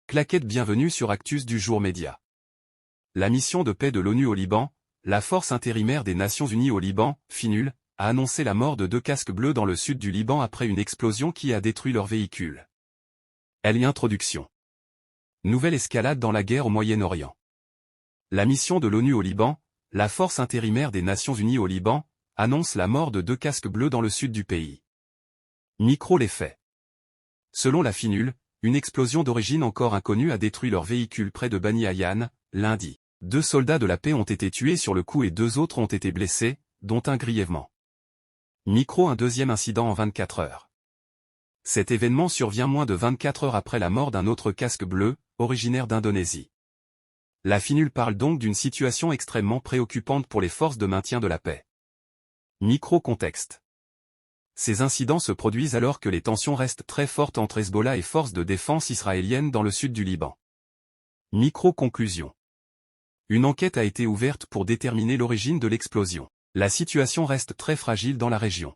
Claquette bienvenue sur Actus du Jour Média. La mission de paix de l'ONU au Liban, la force intérimaire des Nations Unies au Liban, FINUL, a annoncé la mort de 2 casques bleus dans le sud du Liban après une explosion qui a détruit leur véhicule. Introduction. Nouvelle escalade dans la guerre au Moyen-Orient. La mission de l'ONU au Liban, la force intérimaire des Nations Unies au Liban, annonce la mort de 2 casques bleus dans le sud du pays. Micro les faits. Selon la FINUL, une explosion d'origine encore inconnue a détruit leur véhicule près de Bani Ayyan, lundi. 2 soldats de la paix ont été tués sur le coup et 2 autres ont été blessés, dont un grièvement. Micro un deuxième incident en 24 heures. Cet événement survient moins de 24 heures après la mort d'un autre casque bleu, originaire d'Indonésie. La FINUL parle donc d'une situation extrêmement préoccupante pour les forces de maintien de la paix. Micro-contexte. Ces incidents se produisent alors que les tensions restent très fortes entre Hezbollah et forces de défense israéliennes dans le sud du Liban. Micro-conclusion. Une enquête a été ouverte pour déterminer l'origine de l'explosion. La situation reste très fragile dans la région.